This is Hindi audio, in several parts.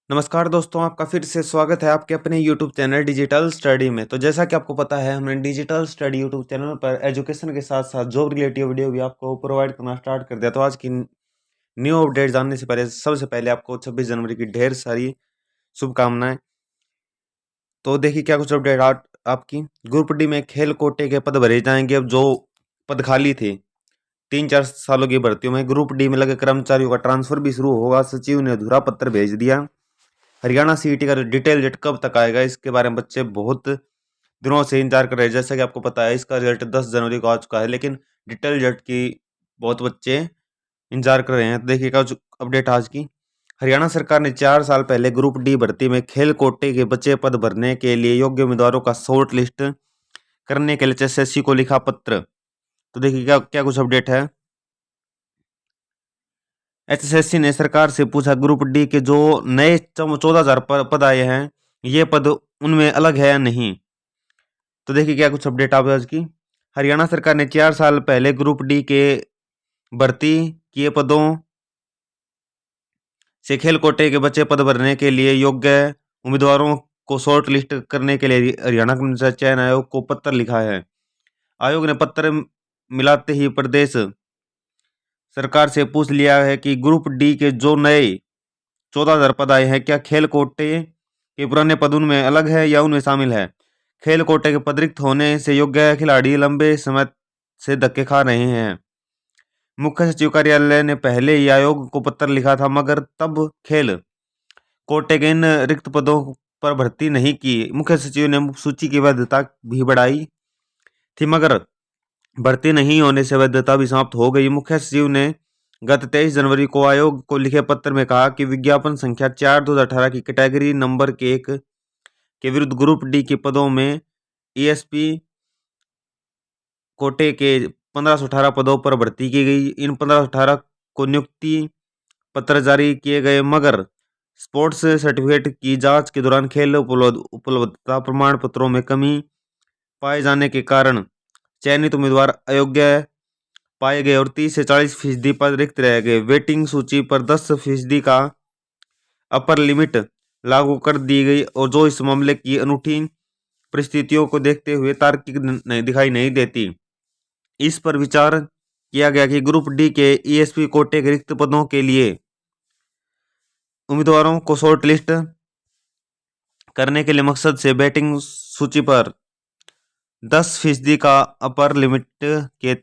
नमस्कार दोस्तों, आपका फिर से स्वागत है आपके अपने YouTube चैनल डिजिटल स्टडी में। तो जैसा कि आपको पता है, हमने डिजिटल स्टडी YouTube चैनल पर एजुकेशन के साथ साथ जॉब रिलेटेड वीडियो भी आपको प्रोवाइड करना स्टार्ट कर दिया। तो आज की न्यू अपडेट जानने से पहले सबसे पहले आपको 26 जनवरी की ढेर सारी शुभकामनाएं। तो देखिए क्या कुछ अपडेट आपकी ग्रुप डी में खेल कोटे के पद भरे जाएंगे। अब जो पद खाली थे 3-4 सालों की भर्तियों में ग्रुप डी में लगे कर्मचारियों का ट्रांसफर भी शुरू होगा। सचिव ने अधूरा पत्र भेज दिया। हरियाणा सीईटी का डिटेल रिजल्ट कब तक आएगा, इसके बारे में बच्चे बहुत दिनों से इंतजार कर रहे हैं। जैसा कि आपको पता है, इसका रिजल्ट 10 जनवरी को आ चुका है, लेकिन डिटेल रिजल्ट की बहुत बच्चे इंतजार कर रहे हैं। तो देखिएगा अपडेट आज की। हरियाणा सरकार ने 4 साल पहले ग्रुप डी भर्ती में खेल कोटे के बचे पद भरने के लिए योग्य उम्मीदवारों का शॉर्ट लिस्ट करने के लिए एसएससी को लिखा पत्र। तो देखिए क्या क्या कुछ अपडेट है। एचएसएससी ने सरकार से पूछा, ग्रुप डी के जो नए 14,000 पद आए हैं, ये पद उनमें अलग है या नहीं। तो देखिए क्या कुछ अपडेट आप आज की। हरियाणा सरकार ने 4 साल पहले ग्रुप डी के भर्ती किए पदों से खेल कोटे के बचे पद भरने के लिए योग्य उम्मीदवारों को शॉर्ट लिस्ट करने के लिए हरियाणा कर्मचारी चयन आयोग को पत्र लिखा है। आयोग ने पत्र मिलाते ही प्रदेश सरकार से पूछ लिया है कि ग्रुप डी के जो नए 14,000 पद आए हैं, क्या खेल कोटे के पुराने पद उनमें अलग है या उनमें शामिल है। खेल कोटे के पद रिक्त होने से योग्य खिलाड़ी लंबे समय से धक्के खा रहे हैं। मुख्य सचिव कार्यालय ने पहले ही आयोग को पत्र लिखा था, मगर तब खेल कोटे के इन रिक्त पदों पर भर्ती नहीं की। मुख्य सचिव ने सूची की वैधता भी बढ़ाई थी, मगर भर्ती नहीं होने से वैधता भी समाप्त हो गई। मुख्य सचिव ने गत 23 जनवरी को आयोग को लिखे पत्र में कहा कि विज्ञापन संख्या 4/2018 की कैटेगरी नंबर के 1 के विरुद्ध ग्रुप डी के पदों में ईएसपी कोटे के 1518 पदों पर भर्ती की गई। इन 1518 को नियुक्ति पत्र जारी किए गए, मगर स्पोर्ट्स सर्टिफिकेट की जांच के दौरान खेल उपलब्धता प्रमाण पत्रों में कमी पाए जाने के कारण चयनित उम्मीदवार अयोग्य पाए गए और 30 से 40% पद रिक्त रह गए। वेटिंग सूची पर 10% का अपर लिमिट लागू कर दी गई, और जो इस मामले की अनूठी परिस्थितियों को देखते हुए तार्किक नहीं दिखाई नहीं देती। इस पर विचार किया गया कि ग्रुप डी के ईएसपी कोटे के रिक्त पदों के लिए उम्मीदवारों को शॉर्ट लिस्ट करने के लिए मकसद से बैटिंग सूची पर 10% का अपर लिमिट के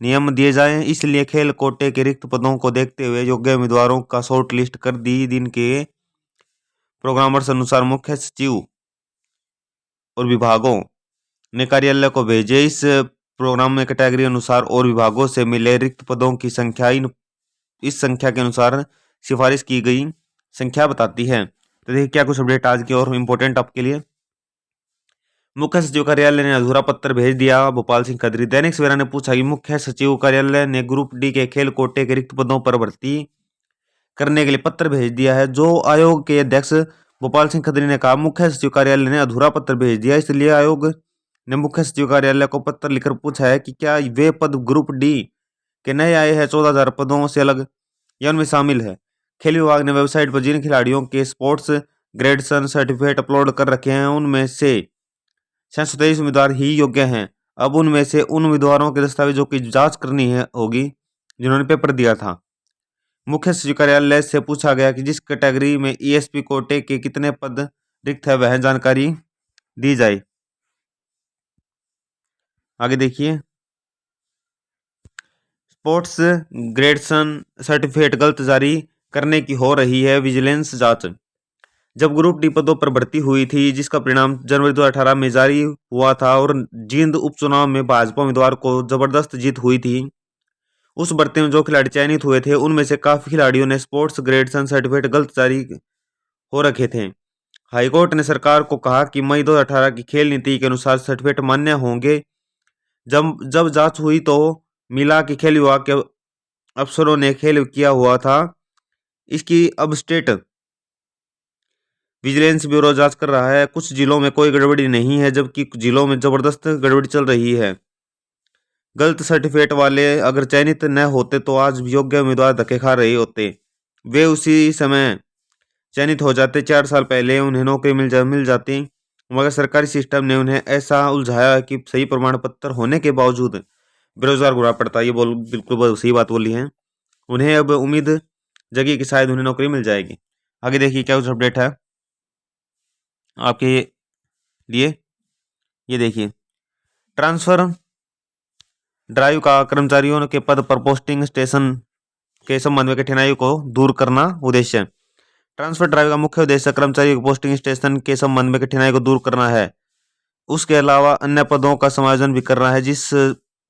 नियम दिए जाएं। इसलिए खेल कोटे के रिक्त पदों को देखते हुए योग्य उम्मीदवारों का शॉर्ट लिस्ट कर दी। दिन के प्रोग्रामर्स अनुसार मुख्य सचिव और विभागों ने कार्यालय को भेजे। इस प्रोग्राम में कैटेगरी अनुसार और विभागों से मिले रिक्त पदों की संख्या इस संख्या के अनुसार सिफारिश की गई संख्या बताती है। तो देखिए क्या कुछ अपडेट आज की और इम्पोर्टेंट आपके लिए। मुख्य सचिव कार्यालय ने अधूरा पत्र भेज दिया, भोपाल सिंह खत्री। दैनिक सवेरा ने पूछा कि मुख्य सचिव कार्यालय ने ग्रुप डी के खेल कोटे के रिक्त पदों पर भर्ती करने के लिए पत्र भेज दिया है। जो आयोग के अध्यक्ष भोपाल सिंह खत्री ने कहा, मुख्य सचिव कार्यालय ने अधूरा पत्र भेज दिया, इसलिए आयोग ने मुख्य सचिव कार्यालय को पत्र लिखकर पूछा है कि क्या वे पद ग्रुप डी के नए आए हैं 14,000 पदों से अलग या उनमें शामिल है। खेल विभाग ने वेबसाइट पर जिन खिलाड़ियों के स्पोर्ट्स ग्रेडेशन सर्टिफिकेट अपलोड कर रखे हैं, उनमें से 623 उम्मीदवार ही योग्य हैं। अब उनमें से उन उम्मीदवारों के दस्तावेजों की जांच करनी होगी जिन्होंने पेपर दिया था। मुख्य सचिव कार्यालय से पूछा गया कि जिस कैटेगरी में ईएसपी कोटे के कितने पद रिक्त है, वह जानकारी दी जाए। आगे देखिए। स्पोर्ट्स ग्रेडेशन सर्टिफिकेट गलत जारी करने की हो रही है विजिलेंस जांच। जब ग्रुप डी पदों पर भर्ती हुई थी, जिसका परिणाम जनवरी 2018 में जारी हुआ था और जींद उपचुनाव में भाजपा उम्मीदवार को जबरदस्त जीत हुई थी, उस भर्ती में जो खिलाड़ी चयनित हुए थे, उनमें से काफी खिलाड़ियों ने स्पोर्ट्स ग्रेडेशन सर्टिफिकेट गलत जारी हो रखे थे। हाईकोर्ट ने सरकार को कहा कि मई 2018 की खेल नीति के अनुसार सर्टिफिकेट मान्य होंगे। जब जब जांच हुई तो मिला कि खेल विभाग के अफसरों ने खेल किया हुआ था। इसकी अब स्टेट विजिलेंस ब्यूरो जांच कर रहा है। कुछ जिलों में कोई गड़बड़ी नहीं है, जबकि कुछ जिलों में जबरदस्त गड़बड़ी चल रही है। गलत सर्टिफिकेट वाले अगर चयनित न होते तो आज योग्य उम्मीदवार धक्के खा रहे होते। वे उसी समय चयनित हो जाते, 4 साल पहले उन्हें नौकरी मिल जाती, मगर सरकारी सिस्टम ने उन्हें ऐसा उलझाया कि सही प्रमाण पत्र होने के बावजूद बेरोजगार घूमना पड़ता। ये बिल्कुल सही बात बोली है। उन्हें अब उम्मीद जगी कि शायद उन्हें नौकरी मिल जाएगी। आगे देखिए क्या कुछ अपडेट है आपके लिए। ये देखिए, ट्रांसफर ड्राइव का कर्मचारियों के पद पर पोस्टिंग स्टेशन के संबंध में कठिनाइयों को दूर करना उद्देश्य। ट्रांसफर ड्राइव का मुख्य उद्देश्य कर्मचारियों को पोस्टिंग स्टेशन के संबंध में कठिनाई को दूर करना है। उसके अलावा अन्य पदों का समायोजन भी करना है जिस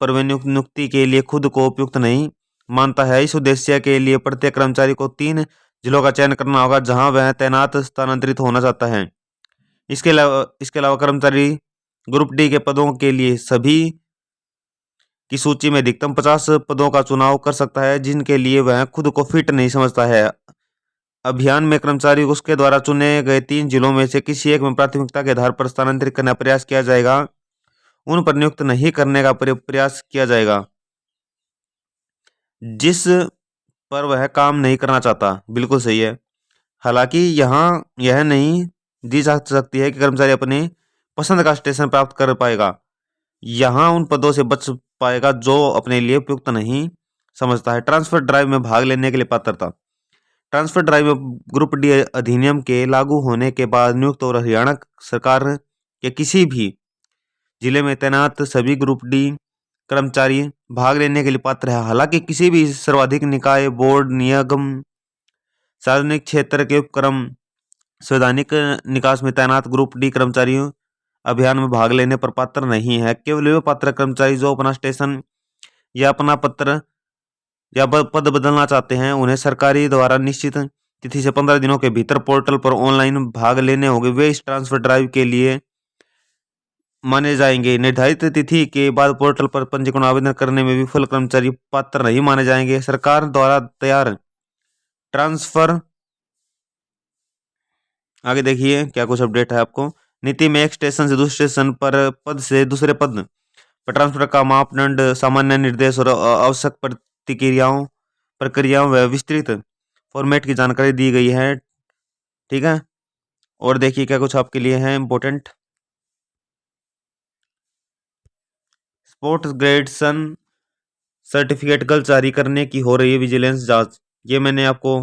पर वे नियुक्ति के लिए खुद को उपयुक्त नहीं मानता है। इस उद्देश्य के लिए प्रत्येक कर्मचारी को 3 जिलों का चयन करना होगा जहां वह तैनात स्थानांतरित होना चाहता है। इसके अलावा कर्मचारी ग्रुप डी के पदों के लिए सभी की सूची में अधिकतम 50 पदों का चुनाव कर सकता है जिनके लिए वह खुद को फिट नहीं समझता है। अभियान में कर्मचारी को उसके द्वारा चुने गए 3 जिलों में से किसी एक में प्राथमिकता के आधार पर स्थानांतरित करने का प्रयास किया जाएगा। उन पर नियुक्त नहीं करने का प्रयास किया जाएगा जिस पर वह काम नहीं करना चाहता। बिल्कुल सही है। हालांकि यहाँ यह नहीं दी जा सकती है कि कर्मचारी अपने पसंद का स्टेशन प्राप्त कर पाएगा। यहाँ उन पदों से बच पाएगा जो अपने लिए उपयुक्त नहीं समझता है। ट्रांसफर ड्राइव में भाग लेने के लिए पात्रता। ट्रांसफर ड्राइव में ग्रुप डी अधिनियम के लागू होने के बाद नियुक्त और हरियाणा सरकार के किसी भी जिले में तैनात सभी ग्रुप डी कर्मचारी भाग लेने के लिए पात्र है। हालांकि किसी भी सर्वाधिक निकाय, बोर्ड, निगम, सार्वजनिक क्षेत्र के उपक्रम, संवैधानिक निकास में तैनात ग्रुप डी कर्मचारियों अभियान में भाग लेने पर पात्र नहीं है। केवल वे पात्र कर्मचारी जो अपना स्टेशन या अपना पत्र या पद बदलना चाहते हैं उन्हें सरकारी द्वारा निश्चित तिथि से 15 दिनों के भीतर पोर्टल पर ऑनलाइन भाग लेने होंगे। वे इस ट्रांसफर ड्राइव के लिए माने जाएंगे। निर्धारित तिथि के बाद पोर्टल पर पंजीकरण आवेदन करने में विफल कर्मचारी पात्र नहीं माने जाएंगे। सरकार द्वारा तैयार ट्रांसफर। आगे देखिए क्या कुछ अपडेट है आपको। नीति में एक स्टेशन से दूसरे स्टेशन पर पद से दूसरे पद पर ट्रांसफर का मापदंड, सामान्य निर्देश और आवश्यक प्रक्रियाओं व विस्तृत फॉर्मेट की जानकारी दी गई है। ठीक है। और देखिए क्या कुछ आपके लिए है इंपॉर्टेंट। स्पोर्ट्स ग्रेडेशन सर्टिफिकेट कल जारी करने की हो रही है विजिलेंस जांच। ये मैंने आपको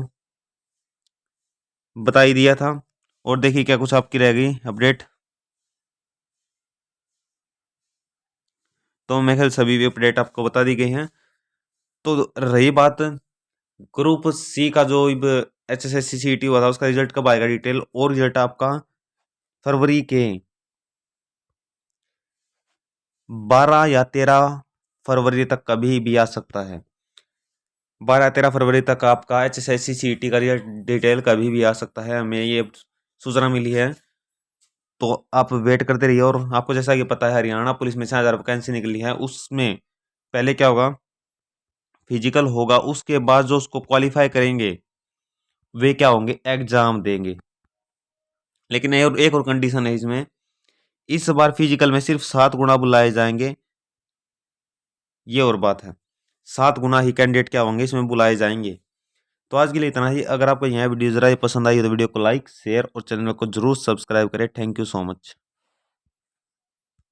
बता ही दिया था। और देखिए क्या कुछ आपकी रह गई अपडेट। तो मैं ख्याल सभी भी अपडेट आपको बता दी गई हैं। तो रही बात ग्रुप सी का जो HSSC CET हुआ था उसका रिजल्ट कब आएगा डिटेल, और रिजल्ट आपका फरवरी के 12 या 13 फरवरी तक कभी भी आ सकता है। 12-13 फरवरी तक आपका HSSC CET का रिजल्ट डिटेल कभी भी आ सकता है। हमें ये सूचना मिली है। तो आप वेट करते रहिए। और आपको जैसा कि पता है हरियाणा पुलिस में 6,000 वैकेंसी निकली है। उसमें पहले क्या होगा, फिजिकल होगा, उसके बाद जो उसको क्वालिफाई करेंगे वे क्या होंगे, एग्जाम देंगे। लेकिन एक और कंडीशन है इसमें, इस बार फिजिकल में सिर्फ 7 गुना बुलाए जाएंगे। ये और बात है, 7 गुना ही कैंडिडेट क्या होंगे इसमें बुलाए जाएंगे। तो आज के लिए इतना ही। अगर आपको यह वीडियो जरा पसंद आई तो वीडियो को लाइक, शेयर और चैनल को जरूर सब्सक्राइब करें। Thank you so much.